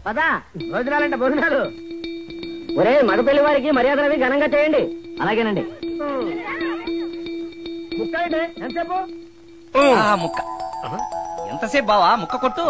పదా భోజనాలంటే భోజనాలు. ఒరే మగ పెళ్లి వారికి మర్యాదలవి ఘనంగా చేయండి. అలాగేనండి. ముక్క ఎంతసేపు? ముక్క ఎంతసేపు బావా? ముక్క కొట్టు.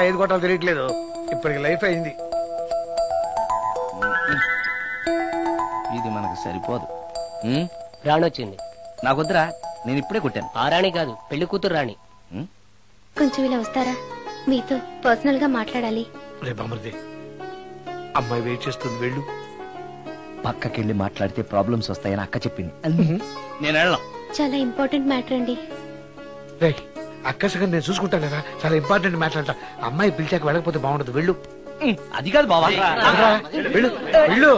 ఏది కొట్టాలో తెలియట్లేదు. ఇప్పటికి లైఫ్ అయింది. ఇది మనకు సరిపోదు. రాణి వచ్చింది. నాకొద్దురా, నేను ఇప్పుడే కొట్టాను. ఆ రాణి కాదు, పెళ్లి కూతురు రాణి. కొంచెం ఇలా వస్తారా? మీతో పర్సనల్ గా మాట్లాడాలి. బామర్ది, అమ్మాయి వెయిట్ చేస్తుంది, వెళ్ళు. పక్కకెళ్ళి మాట్లాడితే ప్రాబ్లమ్స్ వస్తాయని అక్క చెప్పింది. నేను వెళ్ళాం. చాలా ఇంపార్టెంట్ మ్యాటర్ అండి. అక్కసగా నేను చూసుకుంటాను కదా. చాలా ఇంపార్టెంట్ మ్యాటర్ అంట. అమ్మాయి పిలిచాక వెళ్ళకపోతే బాగుండదు, వెళ్ళు. అది కాదు బావా, వెళ్ళు వెళ్ళు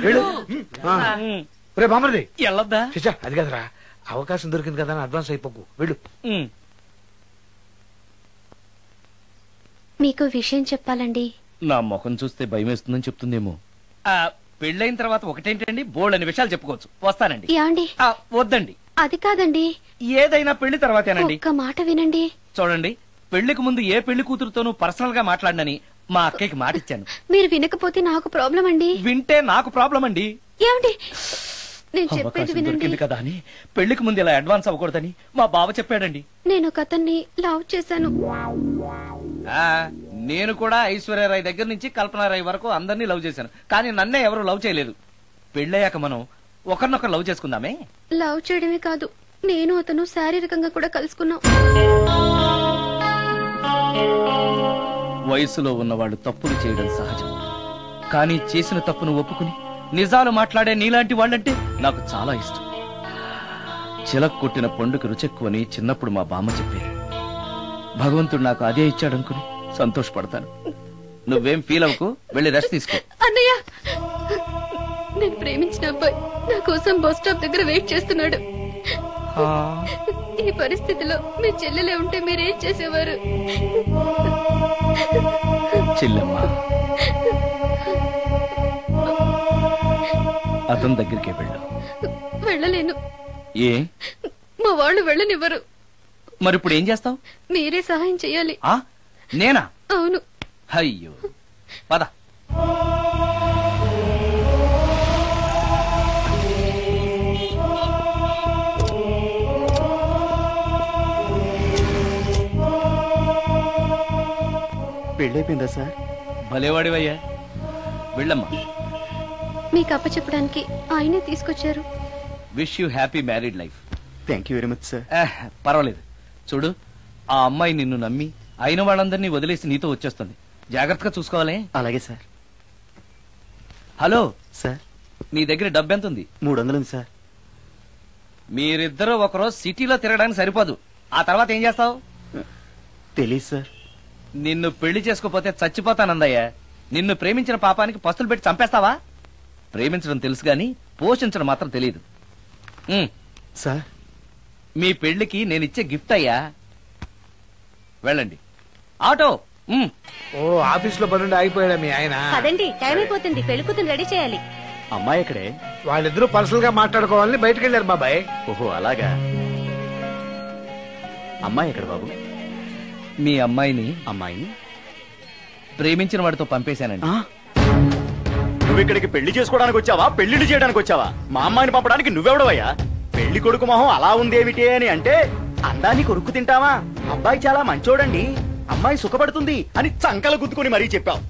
వెళ్ళు. రే బామర్ది, వెళ్ళొద్దా? చిచ్చా, అది కదరా. అవకాశం దొరికింది కదా అని అడ్వాన్స్ అయిపోకు, వెళ్ళు. మీకు విషయం చెప్పాలండి. నా ముఖం చూస్తే భయం వేస్తుందని చెప్తుందేమో. పెళ్ళైన తర్వాత ఒకటేంటండి, బోల్డ్ అనే విషయాలు చెప్పుకోవచ్చు. వస్తానండి. యాండి? వద్దండి. అది కాదండి, ఏదైనా పెళ్లి తర్వాతేనండి. ఒక్క మాట వినండి. చూడండి, పెళ్లికి ముందు ఏ పెళ్లి కూతురుతోనూ పర్సనల్ గా మాట్లాడనని మా అక్కకి మాట ఇచ్చాను. మీరు వినకపోతే నాకు ప్రాబ్లం అండి. వింటే నాకు ప్రాబ్లం అండి. ఏమండి, నేను చెప్పేది వినండి కదా అని పెళ్లికి ముందు ఇలా అడ్వాన్స్ అవ్వకూడదని మా బావ చెప్పాడండి. నేను ఒక అతన్ని లవ్ చేశాను. నేను కూడా ఐశ్వర్యరాయ్ దగ్గర నుంచి కల్పనారాయ్ వరకు అందరినీ లవ్ చేశాను. కానీ నన్నే ఎవరు లవ్ చేయలేదు. పెళ్ళయ్యాక మనం ఒకరినొకరు లవ్ చేసుకుందామే. లవ్ చేయడమే కాదు, నేను అతను శారీరకంగా కూడా కలుసుకున్నాం. వయసులో ఉన్నవాళ్ళు తప్పులు చేయడం సహజం. కానీ చేసిన తప్పును ఒప్పుకుని నిజాలు మాట్లాడే నీలాంటి వాళ్ళంటే నాకు చాలా ఇష్టం. చిలక కొట్టిన పండుగ రుచెక్కువని చిన్నప్పుడు మా బామ్మ చెప్పేది. భగవంతుడు నాకు అదే ఇచ్చాడనుకుని సంతోషపడతాను. నువ్వేం ఫీల్ అవ్వకు, వెళ్ళి రెస్ట్ తీసుకో. అన్నయ్య, నేను ప్రేమించిన అబ్బాయి నా కోసం బస్ స్టాప్ దగ్గర వెయిట్ చేస్తున్నాడు. ఈ పరిస్థితిలో మీ చెల్లెలే ఉంటే మీరేం చేసేవారు? చెల్లెమ్మ, అతని దగ్గరికే వెళ్ళు. వెళ్ళలేను. ఏ? మా వాళ్ళు వెళ్ళనివ్వరు. మరి ఇప్పుడు ఏం చేస్తావు? మీరే సహాయం చెయ్యాలి. నేనా? అవును. అయ్యో, పద. పెళ్ళైపోయిందా సార్? భలేవాడివయ్యా, వెళ్ళమ్మా. మీకు అప్పచెప్పడానికి ఆయనే తీసుకొచ్చారు. Wish you happy married life. Thank you very much sir. పర్వాలేదు. చూడు, ఆ అమ్మాయి నిన్ను నమ్మి అయిన వాళ్ళందరినీ వదిలేసి నీతో వచ్చేస్తుంది. జాగ్రత్తగా చూసుకోవాలి. అలాగే సార్. హలో సార్, నీ దగ్గర డబ్బు ఎంత ఉంది? 300 ఉంది సార్. మీరిద్దరూ ఒకరోజు సిటీలో తిరగడానికి సరిపోదు. ఆ తర్వాత ఏం చేస్తావు? తెలీదు సార్. నిన్ను పెళ్లి చేసుకోపోతే చచ్చిపోతానందయ్యా. నిన్ను ప్రేమించిన పాపానికి పస్తులు పెట్టి చంపేస్తావా? ప్రేమించడం తెలుసు గాని పోషించడం మాత్రం తెలియదు. సార్, మీ పెళ్లికి నేనిచ్చే గిఫ్ట్ అయ్యా. వెళ్ళండి. ఆటో. ఓ, ఆఫీస్ లో పనుండి ఆగిపోయాడా మీ ఆయన? అదండి, టైం అయిపోతుంది. పెళ్లి కూతురు రెడీ చేయాలి. అమ్మాయి ఎక్కడే? వాళ్ళిద్దరూ పర్సనల్ గా మాట్లాడుకోవాలని బయటకు వెళ్ళారు బాబాయ్. ఓహో, అలాగా. అమ్మాయి ఎక్కడ బాబు? మీ అమ్మాయిని ప్రేమించిన వాడితో పంపేశానండి. నువ్వు ఇక్కడికి పెళ్లి చేసుకోవడానికి వచ్చావా, పెళ్లిళ్ళు చేయడానికి వచ్చావా? మా అమ్మాయిని పంపడానికి నువ్వెవడవయ్యా? పెళ్లి కొడుకు మొహం అలా ఉందేమిటి అని అంటే, అందాన్ని కొరుక్కు తింటావా? అబ్బాయి చాలా మంచోడండి, అమ్మాయి సుఖపడుతుంది అని చంకలు గుద్దుకుని మరీ చెప్పావు.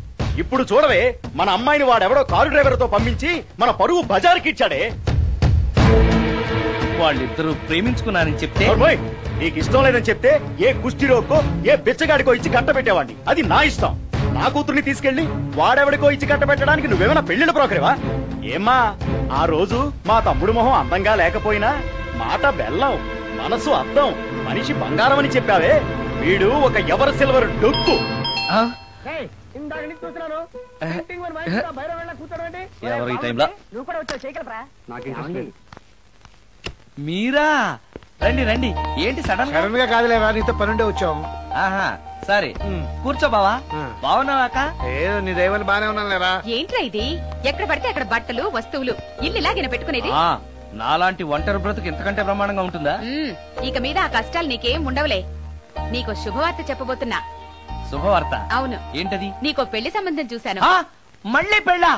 ఇప్పుడు చూడవే, మన అమ్మాయిని వాడెవడో కారు డ్రైవర్ తో పంపించి మన పరువు బజారుకి ఇచ్చాడే. వాళ్ళిద్దరూ ప్రేమించుకున్నారని చెప్తే, నీకు ఇష్టం లేదని చెప్తే ఏ కుష్టిరోకో ఏ బిచ్చగాడికో ఇచ్చి కట్ట పెట్టేవాడిని. అది నా ఇష్టం. నా కూతుర్ని తీసుకెళ్లి వాడెవడికో ఇచ్చి కట్ట పెట్టడానికి నువ్వేమైనా పెళ్లిళ్ళ బ్రోకరేవా? ఏమ్మా, ఆ రోజు మా తమ్ముడు మొహం అందంగా లేకపోయినా మాట బెల్లం, మనసు అద్దం, మనిషి బంగారం అని చెప్పావే. వీడు ఒక ఎవరు సిల్వర్ డొక్కు. ఎవరు ఈ టైంలో? మీరా? రండి రండి. ఏంటి సడన్ గా కాదులేవా, నీతో పనుండే వచ్చాం. సరే కూర్చో బావా. బాగున్నావాక? ఏదో నీ దైవాలు బానే ఉన్నాను లేరా. ఏంట్రా ఇది? ఎక్కడ పడితే అక్కడ బట్టలు వస్తువులు ఇల్లు ఇలాగిన పెట్టుకునేది? నాలాంటి ఒంటరి బ్రతుకు ఇంతకంటే బ్రహ్మాండంగా ఉంటుందా? ఇక మీద ఆ కష్టాలు నీకేం ఉండవులే. నీకు శుభవార్త చెప్పబోతున్నా. శుభవార్త. అవును. ఏంటది? నీకో పెళ్లి సంబంధం చూశాను. ఆ, మళ్ళీ పెళ్ళా?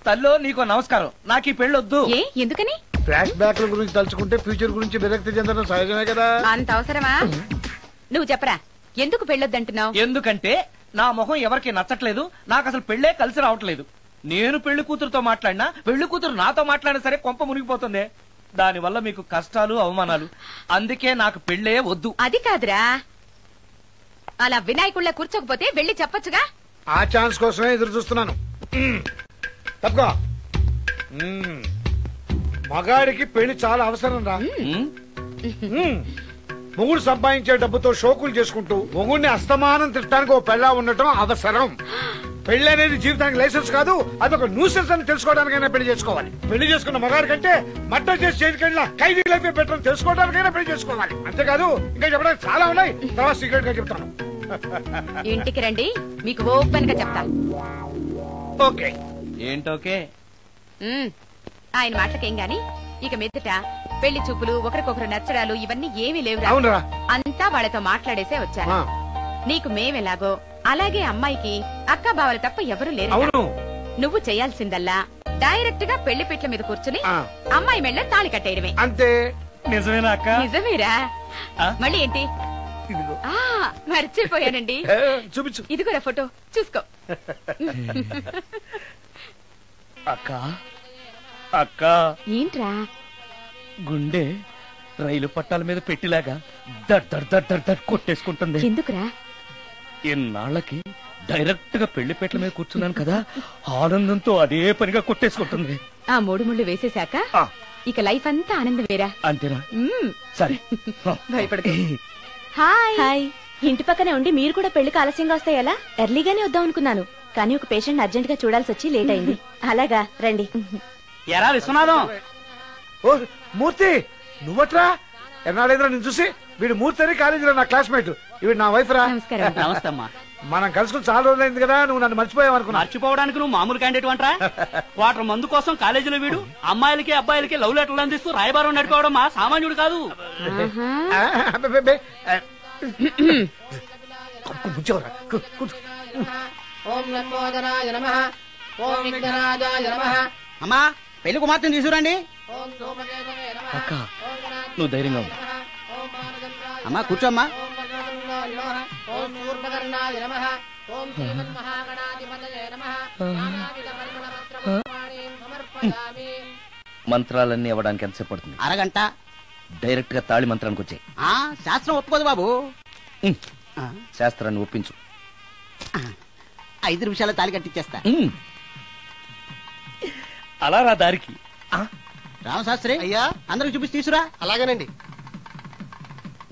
తల్లో నీకో నమస్కారం, నాకు ఈ పెళ్ళొద్దు. ఏ ఎందుకని? ఫ్లాష్ బ్యాక్ల గురించి తలుచుకుంటే ఫ్యూచర్ గురించి విరక్తి చెందడం సహజమే కదా. అంత అవసరమా? నువ్వు చెప్పరా, ఎందుకు పెళ్ళొద్దంటున్నావు? ఎందుకంటే నా మొహం ఎవరికి నచ్చట్లేదు, నాకు అసలు పెళ్ళే కలిసి రావట్లేదు. నేను పెళ్లి కూతురుతో మాట్లాడినా, పెళ్లి కూతురు నాతో మాట్లాడినా సరే కొంప మునిగిపోతుంది. దానివల్ల మీకు కష్టాలు అవమానాలు. అందుకే నాకు పెళ్ళే వద్దు. అది కాదురా, అలా వినాయకుళ్ళ కూర్చోకపోతే వెళ్ళి చెప్పొచ్చుగా. ఆ ఛాన్స్ కోసమే ఎదురు చూస్తున్నాను. తప్పుకో. మగాడికి పెళ్లి చాలా అవసరం రా. మొగుడు సంపాదించే డబ్బుతో షోకులు చేసుకుంటూ మొగుడిని అస్తమానం తిట్టడానికి ఓ పెళ్ళా ఉండటం అవసరం. పెళ్లి అనేది జీవితానికి లైసెన్స్ కాదు, అదొక న్యూసెన్స్ అని తెలుసుకోవడానికైనా పెళ్లి చేసుకోవాలి. పెళ్లి చేసుకున్న మగాడి కంటే మర్డర్ చేసి చేయడానికి ఖైదీ లైఫ్ బెటర్ అని తెలుసుకోవడానికైనా పెళ్లి చేసుకోవాలి. అంతేకాదు ఇంకా చెప్పడానికి చాలా ఉన్నాయి, తర్వాత సీక్రెట్ గా చెప్తాను. ఇంటికి రండి, మీకు ఓపెన్ గా చెప్తా. ఓకే. ఏంటోకే? ఆయన మాటలకేం గాని ఇక మీదట పెళ్లి చూపులు, ఒకరికొకరు నచ్చడాలు ఇవన్నీ ఏమీ లేవురా. అవునరా. అంతా వాళ్ళతో మాట్లాడేసే వచ్చాను. నీకు మేమెలాగో అలాగే అమ్మాయికి అక్క బావలు తప్ప ఎవరు లేరు. అవును. నువ్వు చేయాల్సిందల్లా డైరెక్ట్ గా పెళ్లి పీటల మీద కూర్చుని అమ్మాయి మెళ్ళ తాళి కట్టేయడమే. అంతే. నిజమేనా అక్క? నిజమేరా. మళ్ళీ ఏంటి? మర్చిపోయానండి, చూపించు. ఇదిగోరా ఫోటో, చూసుకో. అక్క అక్క, ఏంట్రా? గుండె రైలు పట్టాల మీద పెట్టిలాగా దడ్ దడ్ దడ్ దడ్ దడ్ కొట్టేసుకుంటుంది. ఎందుకురా? ఇన్నాళ్ళకి డైరెక్ట్ గా పెళ్లిపేటల మీద కూర్చున్నాను కదా, ఆనందంతో అదే పనిగా కొట్టేసుకుంటుంది. ఆ 3 ముళ్ళు వేసేశాక ఇక లైఫ్ అంతా ఆనందం వేరా. అంతేనా? సరే. భయపడదు. Hi hi. ఇంటి పక్కనే ఉండి మీరు కూడా పెళ్లికి ఆలస్యంగా వస్తే ఎలా? ఎర్లీగానే వద్దాం అనుకున్నాను, కానీ ఒక పేషెంట్ అర్జెంట్ గా చూడాల్సి వచ్చి లేట్ అయింది. అలాగా రండి. ఎరా విశ్వనాథం. ఓ మూర్తి, నువ్వట్రా? ఎన్నాడైందిరా నేను చూసి. వీడు మూర్తి అని కాలేజీలో నా క్లాస్మేట్, వీడు నా వైఫ్ రా. నమస్కారం. నమస్తే అమ్మా. మనం కలుసుకుని చాలా రోజులైంది కదా, నువ్వు నన్ను మర్చిపోయావు అనుకున్నా. మర్చిపోవడానికి నువ్వు మామూలు క్యాండిడేట్ అంటరా? వాటర్ మందు కోసం కాలేజీలో వీడు అమ్మాయిలకి అబ్బాయిలకి లవ్ లెటర్లు అందిస్తూ రాయబారం నడుకోవడం మా సామాన్యుడు కాదు. అమ్మా పెళ్లి కుమార్తెను తీసుకురండి. అక్క నువ్వు ధైర్యంగా ఉండు. అమ్మా కూర్చోమ్మా. మంత్రాలన్నీ అవ్వడానికి ఎంతసేపు పడుతుంది? అరగంట. డైరెక్ట్ గా తాళి మంత్రానికి వచ్చాయి. శాస్త్రం ఒప్పుకోదు బాబు. శాస్త్రాన్ని ఒప్పించు. 5 నిమిషాలు తాళి కట్టించేస్తా. అలా రా దారికి. రామశాస్త్రి అయ్యా, అందరికి చూపించి తీసురా. అలాగేనండి.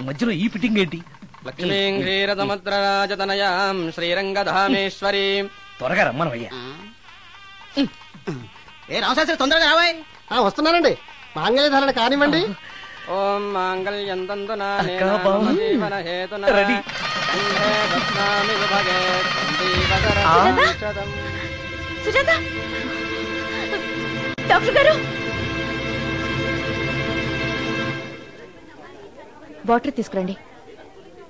మధ్యలో ఈ ఫిట్టింగ్ ఏంటి? లక్ష్మీం క్షీరసముద్రరాజతనయాం శ్రీరంగధామేశ్వరీ. త్వరగా రమ్మనవయ్యా. ఏ రామశాస్త్రి తొందరగా రావాయ్. వస్తున్నానండి. మాంగళ్య ధారణ కానివ్వండి. ఓం మాంగళ్యం తంతునా అక్కా, బావ. జీవన హేతునా రెడీ. కంఠే బధ్నామి విభగే సందీపతరం. సుజాత డాక్టర్ గారు, వాటర్ తీసుకురండి,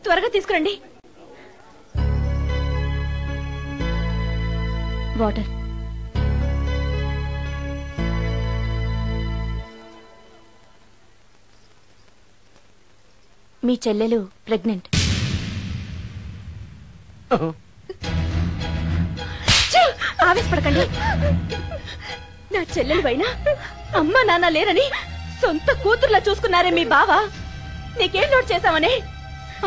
త్వరగా తీసుకురండి. వాటర్. మీ చెల్లెలు ప్రెగ్నెంట్. ఆవేశపడకండి. నా చెల్లెలు అయినా అమ్మ నాన్న లేరని సొంత కూతుర్లా చూసుకున్నారే మీ బావ. నీకేం లోటు చేశావనే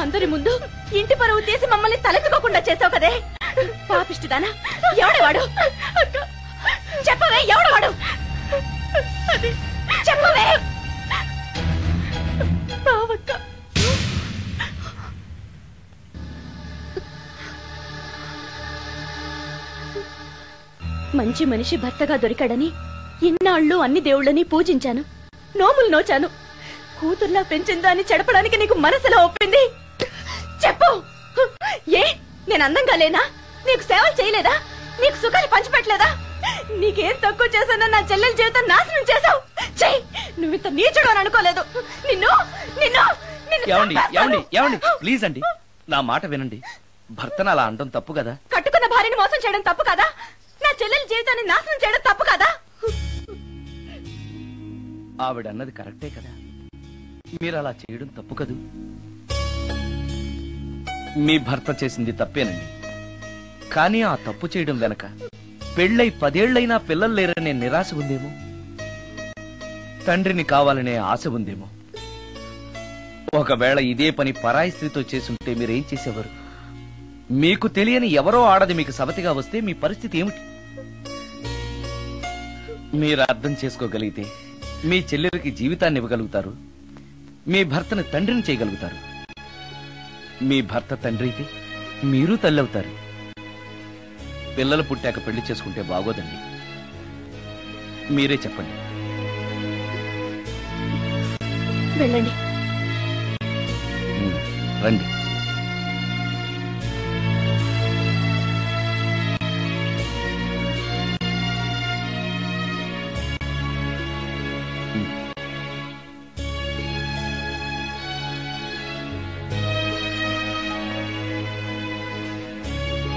అందరి ముందు ఇంటి పరువు తీసి మమ్మల్ని తలెత్తుకోకుండా చేసావు కదే. పాపిష్టిదానా, ఎవడేవాడు? చెప్పవే, ఎవడవాడు? చెప్పవే. బావక్క, మంచి మనిషి భర్తగా దొరికాడని ఇన్నాళ్ళు అన్ని దేవుళ్ళని పూజించాను, నోములు నోచాను. కూతుర్లా పెంచిందా అని చెడపడానికి నీకు మనసులో ఒప్పింది. చెప్పు, ఏ నేను అందంగా లేనా? నీకు సేవలు చేయలేదా? నీకు సుఖాన్ని పంచిపెట్టలేదా? నీకేం తక్కువ చేశానో నా చెల్లెల జీవితం నాశనం చేశావు. చెయ్యి, నువ్వు ఇంత నీచుడు అని అనుకోలేదు. నిన్ను నిన్ను ఏమండి ఏమండి ఏమండి ప్లీజ్ అండి, నా మాట వినండి. భర్తను అలా అనడం తప్పు కదా? కట్టుకున్న భార్యని మోసం చేయడం తప్పు కదా? నా చెల్లెలి జీవితాన్ని నాశనం చేయడం తప్పు కదా? ఆవిడన్నది కరెక్టే కదా, మీరు అలా చేయడం తప్పు కదూ? మీ భర్త చేసింది తప్పేనండి, కానీ ఆ తప్పు చేయడం వెనక పెళ్ళై 10 ఏళ్లైనా పిల్లలు లేరనే నిరాశ ఉందేమో, తండ్రిని కావాలనే ఆశ ఉందేమో. ఒకవేళ ఇదే పని పరాయి స్త్రీతో చేసుంటే మీరేం చేసేవారు? మీకు తెలియని ఎవరో ఆడది మీకు సవతిగా వస్తే మీ పరిస్థితి ఏమిటి? మీరు అర్థం చేసుకోగలిగితే మీ చెల్లెలికి జీవితాన్ని ఇవ్వగలుగుతారు, మీ భర్తను తండ్రిని చేయగలుగుతారు. మీ భర్త తండ్రి అయితే మీరు తల్లి అవుతారు. పిల్లలు పుట్టాక పెళ్లి చేసుకుంటే బాగోదండి. మీరే చెప్పండి. వెళ్ళండి. రండి.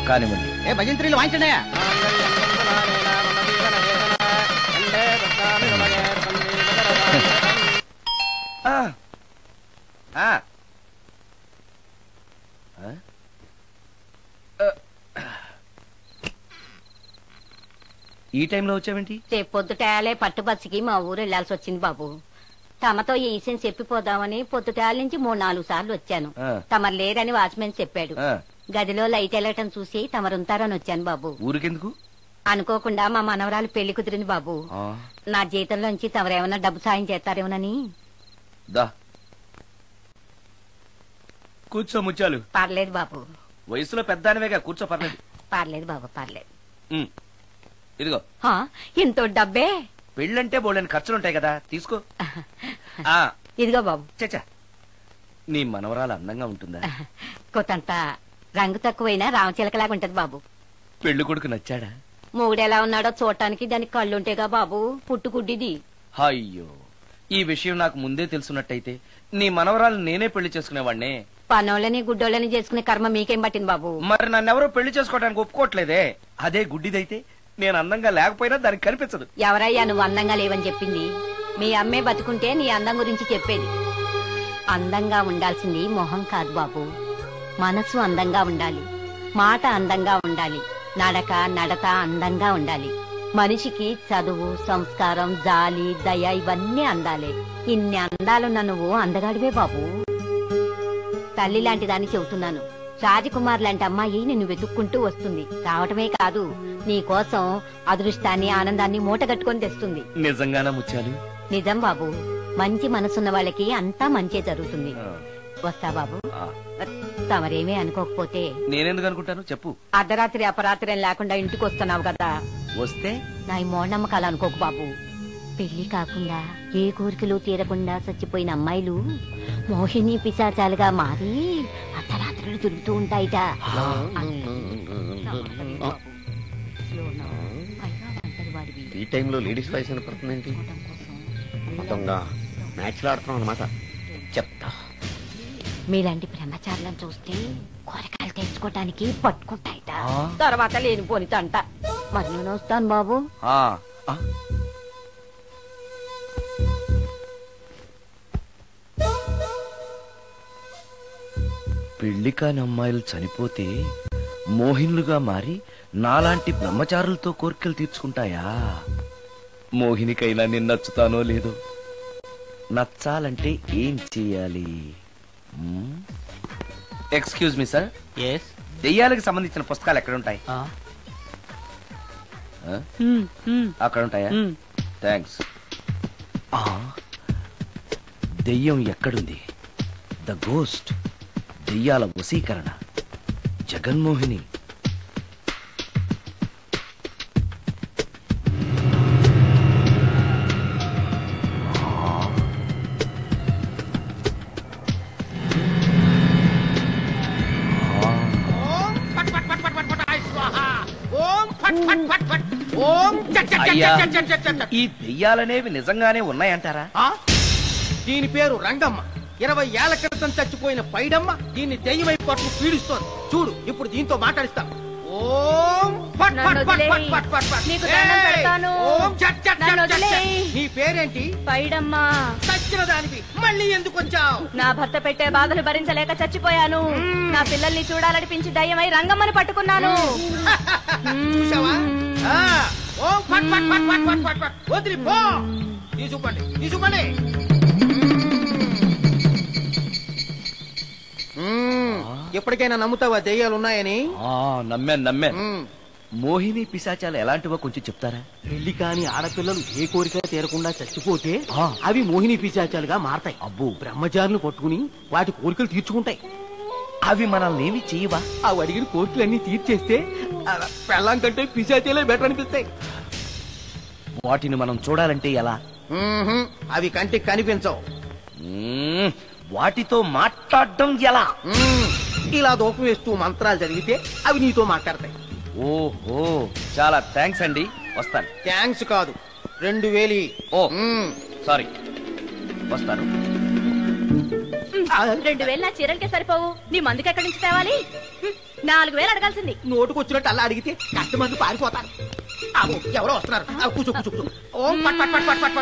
కానివ్వండి. ఏ భజంత్రీలు వాయించండి. ఈ టైంలో వచ్చావేంటి? రేపు పొద్దుటాలే పట్టుబస్సుకి మా ఊరు వెళ్లాల్సి వచ్చింది బాబు. తమతో ఈ విషయం చెప్పిపోదామని పొద్దుటాల నుంచి 3-4 సార్లు వచ్చాను. తమరు లేరని వాచ్మెన్ చెప్పాడు. గదిలో లైట్ వెళ్ళటం చూసి తమరుంటారని వచ్చాను బాబు. ఊరికెందుకు? అనుకోకుండా మా మనవరాలు పెళ్లి కుదిరింది బాబు. నా జీతంలోంచి తమరేమన్నా డబ్బు సాయం చేస్తారేమోనని. దా కూర్చో ముత్యాలు. పర్లేదు బాబు. వయసులో పెద్దానివేగా, కూర్చో. పర్లేదు. పర్లేదు బాబు, పర్లేదు. ఇదిగో ఇంతో డబ్బే. పెళ్ళంటే బోళ్ళని ఖర్చులుంటాయి కదా, తీసుకో. ఇదిగో బాబు. చచ్చా, నీ మనవరాలు అందంగా ఉంటుందా? కొత్తంత రంగు తక్కువైనా రామచిలకలాగా ఉంటది బాబు. పెళ్లి కొడుకు నచ్చాడా? మూడెలా ఉన్నాడో చూడటానికి దానికి కళ్ళుంటేగా బాబు, పుట్టుకుడ్డిది. అయ్యో, ఈ విషయం నాకు ముందే తెలుసున్నట్టయితే నీ మనవరాలు నేనే పెళ్లి చేసుకునేవాడినే. పనోళ్ళని గుడ్డోళ్ళని చేసుకునే కర్మ మీకేం పట్టింది బాబు? మరి నన్నెవరో పెళ్లి చేసుకోవడానికి ఒప్పుకోవట్లేదే. అదే గుడ్డిదైతే నేను అందంగా లేకపోయినా దానికి కనిపించదు. ఎవరయ్యా నువ్వు అందంగా లేవని చెప్పింది? మీ అమ్మే బతుకుంటే నీ అందం గురించి చెప్పేది. అందంగా ఉండాల్సింది మొహం కాదు బాబు, మనసు అందంగా ఉండాలి, మాట అందంగా ఉండాలి, నడత అందంగా ఉండాలి. మనిషికి చదువు, సంస్కారం, జాలి, దయ ఇవన్నీ అందాలే. ఇన్ని అందాలున్న నువ్వు అందగాడివే బాబు. తల్లి లాంటి దాన్ని చెబుతున్నాను. రాజకుమార్ లాంటి అమ్మాయి నిన్ను వెతుక్కుంటూ వస్తుంది. రావటమే కాదు, నీ కోసం అదృష్టాన్ని, ఆనందాన్ని మూటగట్టుకొని తెస్తుంది. నిజంగానా ముత్యాలు? నిజం బాబు. మంచి మనసున్న వాళ్ళకి అంతా మంచే జరుగుతుంది. వస్తా బాబు. తమరేమీ అనుకోకపోతే. నేనెందుకు అనుకుంటాను చెప్పు. అర్ధరాత్రి అపరాత్రి లేకుండా ఇంటికి వస్తున్నావు కదా, వస్తే నా ఈ మూఢనమ్మకాలు అనుకోకు బాబు. పెళ్లి కాకుండా ఏ కోరికలు తీరకుండా చచ్చిపోయిన అమ్మాయిలు మోహిని పిశాచాలుగా మారి అర్ధరాత్రులు తిరుగుతూ ఉంటాయిట. ఈ టైంలో లేడీస్ వాయిస్ వినపడుతుందేంటి? మొత్తంగా మ్యాచ్లు ఆడుతున్నాం అనమాట. చెప్తా. మీలాంటి బ్రహ్మచారులను చూస్తే కూరగాయలు తెచ్చుకోవటానికి పట్టుకుంటాయిట. తర్వాత లేనిపోనిత అంట. మరి నేను వస్తాను బాబు. పెళ్లి కాని అమ్మాయిలు చనిపోతే మోహిన్లుగా మారి నాలాంటి బ్రహ్మచారులతో కోరికలు తీర్చుకుంటాయా? మోహినికైనా నేను నచ్చుతానో లేదో. నచ్చాలంటే ఏం చెయ్యాలి? Excuse me sir. దెయ్యాలకు సంబంధించిన పుస్తకాలు ఎక్కడుంటాయి? అక్కడ ఉంటాయా? థ్యాంక్స్. దెయ్యం ఎక్కడుంది? ద గోస్ట్, దెయ్యాల వశీకరణ, జగన్మోహిని. అయ్యా, ఈ దెయ్యాలనేవి నిజంగానే ఉన్నాయంటారా? దీని పేరు రంగమ్మ. 20 ఏళ్ల క్రితం చచ్చిపోయిన పైడమ్మ దీన్ని దెయ్యమై పట్టు పీడిస్తోంది. చూడు ఇప్పుడు దీంతో మాట్లాడిస్తాం. ఓం ఫట్ ఫట్ ఫట్ ఫట్ ఫట్ ఫట్ ఫట్. నీకు దండం పెడతాను. ఓం చట్ చట్ నన్ను చట్ చట్. వదిలేయ్. నీ పేరేంటి? పైడమ్మా. చచ్చిన దానివి మళ్ళీ ఎందుకు వచ్చావు? నా భర్త పెట్టే బాధలు భరించలేక చచ్చిపోయాను. నా పిల్లల్ని చూడాలనిపించి దయ్యమై రంగమ్మని పట్టుకున్నాను. చూసావా? ఓం ఫట్ ఫట్ ఫట్ ఫట్ ఫట్ ఫట్ ఫట్. వదిలి పో. తీసుకుపండి తీసుకుపండి. ఎప్పటికైనా నమ్ముతావా దెయ్యాలు ఉన్నాయని? నమ్మాను. మోహిని పిశాచాలు ఎలాంటివో కొంచెం చెప్తారా? పెళ్లి కాని ఆడపిల్లలు ఏ కోరిక తీరకుండా చచ్చిపోతే అవి మోహిని పిశాచాలుగా మారతాయి. అబ్బో. బ్రహ్మచారులు పట్టుకుని వాటి కోరికలు తీర్చుకుంటాయి. అవి మనల్ని ఏమి చేయవా? అవి అడిగిన కోరికలన్నీ తీర్చేస్తే పెళ్ళాం కంటే పిశాచాలే బెటర్ అనిపిస్తాయి. వాటిని మనం చూడాలంటే ఎలా? అవి కంటికి కనిపించవు. వాటితో మాట్లాడడం ఎలా? ఇలా దూపం వేస్తూ మంత్రాలు చదివితే అవి నీతో మాట్లాడతాయి. ఓహో, చాలా థ్యాంక్స్ అండి. వస్తాను. థ్యాంక్స్ కాదు, 2000. ఓ సారీ, వస్తాను. 2000 నా చీరలకే సరిపోవు. నీ మందుకి ఎక్కడి నుంచి తేవాలి? 4000 అడగాల్సింది. నోటుకొచ్చినట్టు అలా అడిగితే కస్టమర్లు పారిపోతారు. ఎవరో వస్తున్నారు. కూర్చో కూర్చో. ఓం పట్ పట్ పట్ పట్ పట్.